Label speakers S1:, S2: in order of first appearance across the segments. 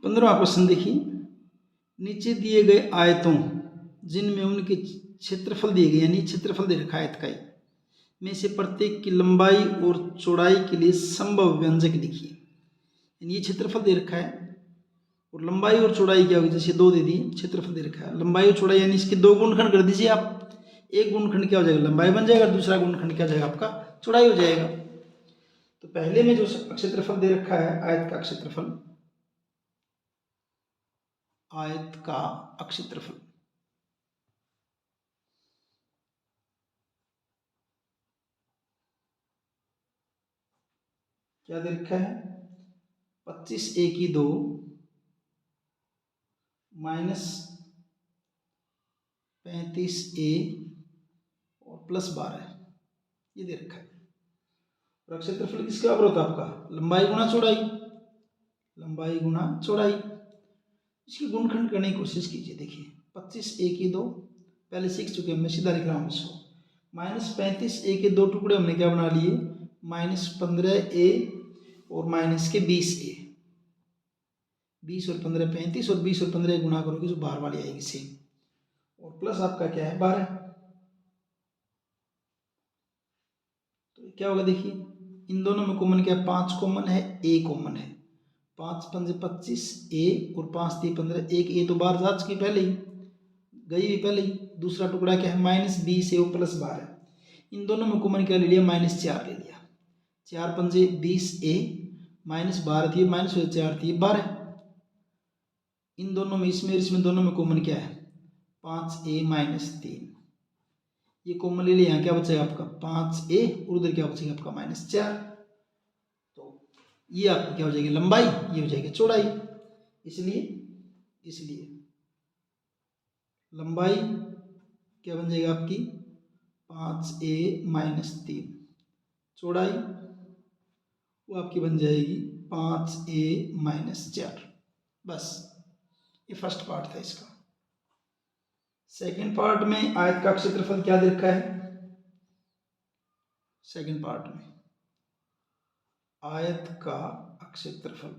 S1: 15वां question देखिए, नीचे दिए गए आयतों जिनमें उनके क्षेत्रफल दिए गए, यानी क्षेत्रफल दे रखा है आयत का ही, में से प्रत्येक की लंबाई और चौड़ाई के लिए संभव व्यंजक लिखिए। यानी ये क्षेत्रफल दे रखा है और लंबाई और चौड़ाई क्या होगी, जैसे दो दे दी, क्षेत्रफल दे रखा है, लंबाई और चौड़ाई यानी इसके दो गुणनखंड कर दीजिए आप। एक गुणनखंड क्या हो जाएगा, लंबाई बन जाएगा, दूसरा गुणनखंड क्या हो जाएगा आपका, चौड़ाई हो जाएगा। तो पहले में जो क्षेत्रफल दे रखा है आयत का क्षेत्रफल, आयत का क्षेत्रफल क्या दे रखा है, 25a की 2 माइनस 35a और प्लस 12, ये दे रखा है। और क्षेत्रफल किसके बराबर होता है आपका, लंबाई गुणा चौड़ाई, लंबाई गुणा चौड़ाई। इसकी गुणनखंड करने की कोशिश कीजिए। देखिए 25a की 2 पहले सीख चुके हैं, मैं सीधा लिख रहा हूँ इसको, माइनस 35a के 2 टुकड़े हमने क्या बना लिए, माइनस 15a और माइनस के 20a, 20 और 15 35, और 20 और 15 गुणा करोगे जो बाहर वाली आएगी सेम, और प्लस आपका क्या है 12। तो क्या होगा, देखिए इन दोनों में कॉमन क्या है, 5 कॉमन है, a कॉमन है, 5 पंजे 25 a और 5 3 15, एक a तो बाहर जा चुकी पहले ही, गई हुई पहले ही। दूसरा टुकड़ा क्या है माइनस 20 a और प्लस 12, इन दोनों में कॉमन क्या ले लिया, माइनस 4 ले लिया, 4 पंजे 20 a माइनस 12 थी, माइनस 4 थी 12। इन दोनों में, इसमें दोनों में कॉमन क्या है, 5a माइनस 3, ये कॉमन ले लिया, यहाँ क्या बचेगा आपका 5a और उधर क्या बचेगा आपका माइनस 4। तो ये आपकी क्या हो जाएगी लंबाई, ये हो जाएगी चौड़ाई। इसलिए लंबाई क्या बन जाएगा आपकी 5a माइनस 3, चौड़ाई वो आपकी बन जाएगी 5a माइनस 4। बस ये फर्स्ट पार्ट था इसका। सेकंड पार्ट में आयत का क्षेत्रफल क्या दे रखा है, सेकंड पार्ट में आयत का क्षेत्रफल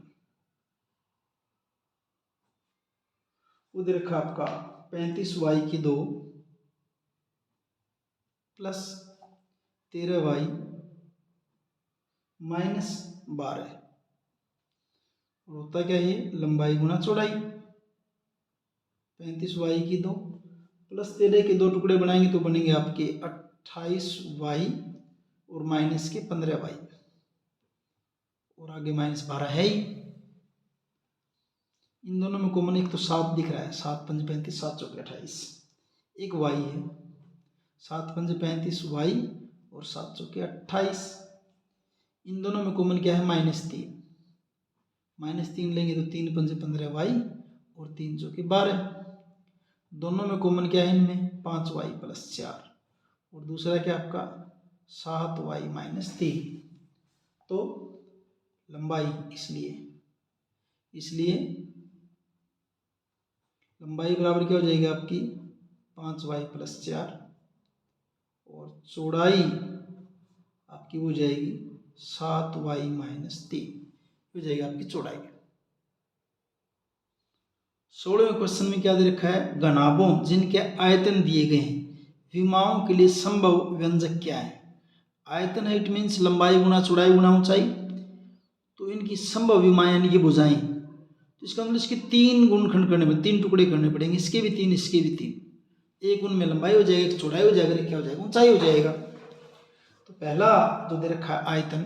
S1: वो दे रखा आपका 35y की 2 प्लस 13y माइनस 12, होता क्या है लंबाई गुणा चौड़ाई, 35y की 2 प्लस 13 के 2 टुकड़े बनाएंगे तो बनेंगे आपके 28y और माइनस के 15y, और आगे माइनस 12 है ही। इन दोनों में कॉमन एक तो 7 दिख रहा है, 7 पंजे 35, 7 चौके 28, एक y है, 7 पंजे 35y और 7 चौके 28। इन दोनों में कॉमन क्या है माइनस 3 लेंगे तो 3 पंजे 15y और 3 चौके 12। दोनों में कॉमन क्या है इनमें 5y प्लस 4, और दूसरा क्या आपका 7y माइनस 3। तो लंबाई इसलिए लंबाई बराबर क्या हो जाएगी आपकी 5y प्लस 4, और चौड़ाई आपकी हो जाएगी 7y माइनस 3, हो जाएगी आपकी चौड़ाई। 16वें क्वेश्चन में क्या दे रखा है, घनाभों जिनके आयतन दिए गए हैं विमाओं के लिए संभव व्यंजक क्या है। आयतन है इट मीन्स लंबाई गुणा चौड़ाई गुणा ऊंचाई, तो इनकी संभव विमा यानी कि भुजाएं, तो इसका मतलब इसके 3 गुणनखंड करने पड़ेंगे, 3 टुकड़े करने पड़ेंगे, इसके भी 3 इसके भी 3, एक उनमें लंबाई हो जाएगी, एक चौड़ाई हो जाएगा, एक क्या हो जाएगा ऊंचाई हो जाएगा। तो पहला जो दे रखा है आयतन,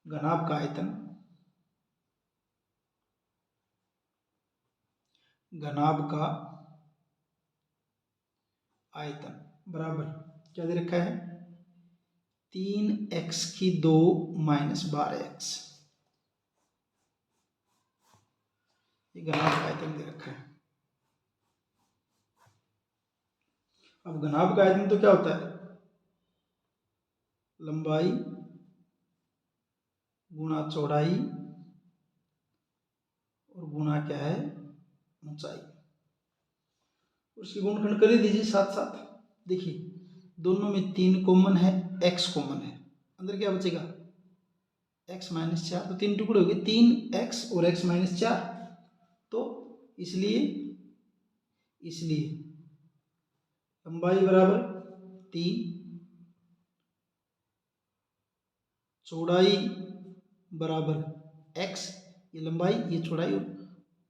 S1: घनाभ का आयतन, घनाभ का आयतन बराबर क्या दे रखा है 3x की 2 माइनस 12x, ये घनाभ का आयतन दे रखा है। अब घनाभ का आयतन तो क्या होता है, लंबाई गुणा चौड़ाई और गुणा क्या है ऊंचाई, उसकी गुणनखंड कर ही दीजिए साथ साथ। देखिए दोनों में 3 कॉमन है, x कॉमन है, अंदर क्या बचेगा x माइनस 4, तो 3 टुकड़े हो गए, 3x और x माइनस 4, तो इसलिए लंबाई बराबर 3, चौड़ाई बराबर x, ये लंबाई ये चौड़ाई,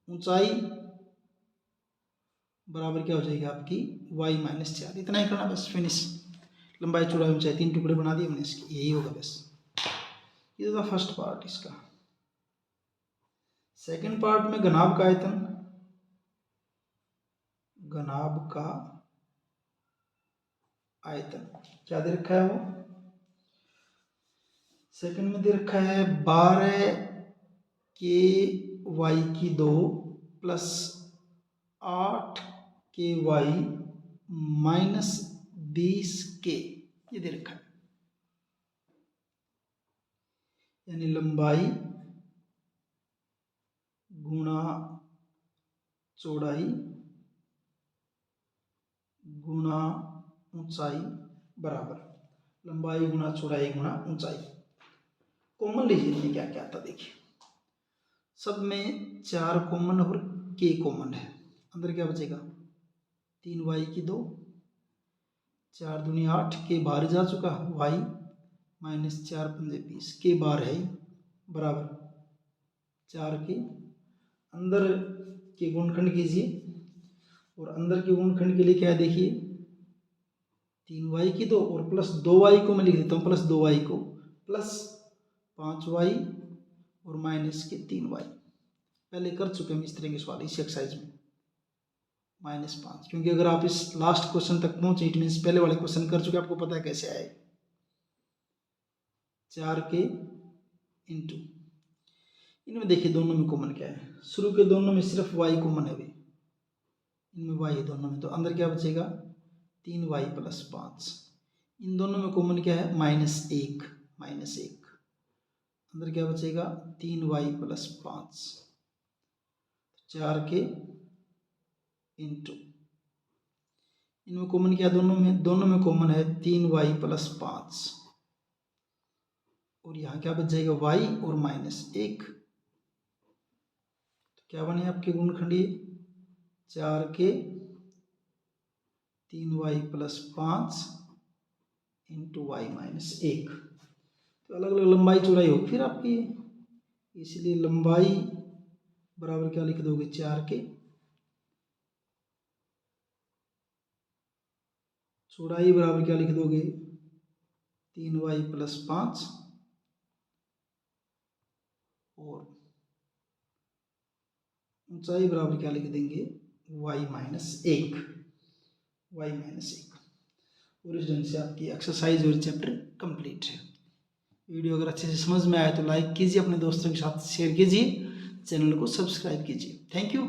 S1: ऊंचाई बराबर क्या हो जाएगी आपकी y माइनस 4। इतना ही करना बस, फिनिश। लंबाई चौड़ाई ऊंचाई 3 टुकड़े बना दिए हमने इसके, यही होगा बस। ये था फर्स्ट पार्ट इसका। सेकंड पार्ट में घनाभ का आयतन, घनाभ का आयतन क्या दे रखा है, वो सेकंड में दे रखा है 12 के वाई की 2 प्लस 8 के वाई माइनस 20 के, ये दे रखा है। यानी लंबाई गुणा चौड़ाई गुणा ऊंचाई बराबर लंबाई गुणा चौड़ाई गुणा ऊंचाई। कॉमन लीजिए इनमें क्या क्या आता देखिए, सब में 4 कॉमन और के कॉमन है, अंदर क्या बचेगा 3y की 2, 4 दूनी 8, के बाहर जा चुका, y माइनस 4 पंजे 20, के बाहर है बराबर 4 के, अंदर के गुणनखंड कीजिए, और अंदर के गुणनखंड के लिए क्या है देखिए 3y की 2 और प्लस 2y को मैं लिख देता हूँ, प्लस 2y को प्लस 5y और माइनस के 3y। पहले कर चुके हम इस तरह के सवाल इस एक्सरसाइज में, -5, क्योंकि अगर आप इस लास्ट क्वेश्चन तक पहुंचे इट मीन्स पहले वाले क्वेश्चन कर चुके, आपको पता है कैसे आए। 4 के इंटू, इनमें देखिए दोनों में कॉमन क्या है, शुरू के दोनों में सिर्फ y कॉमन है, इनमें y है दोनों में, तो अंदर क्या बचेगा 3y प्लस 5। इन दोनों में कॉमन क्या है -1, अंदर क्या बचेगा 3y प्लस 5, 4 के इंटू, इनमें कॉमन क्या दोनों में कॉमन है 3y प्लस 5, और यहाँ क्या बच जाएगा y और -1, तो क्या बने आपके गुणनखंड 4 के 3y प्लस 5 इंटू y -1, तो अलग अलग लंबाई चौड़ाई होगी फिर आपकी, इसलिए लंबाई बराबर क्या लिख दोगे 4 के, चौड़ाई बराबर क्या लिख दोगे 3y प्लस 5, और ऊंचाई बराबर क्या लिख देंगे y -1, और इस ढंग से आपकी एक्सरसाइज और चैप्टर कंप्लीट है। वीडियो अगर अच्छे से समझ में आए तो लाइक कीजिए, अपने दोस्तों के साथ शेयर कीजिए, चैनल को सब्सक्राइब कीजिए। Thank you.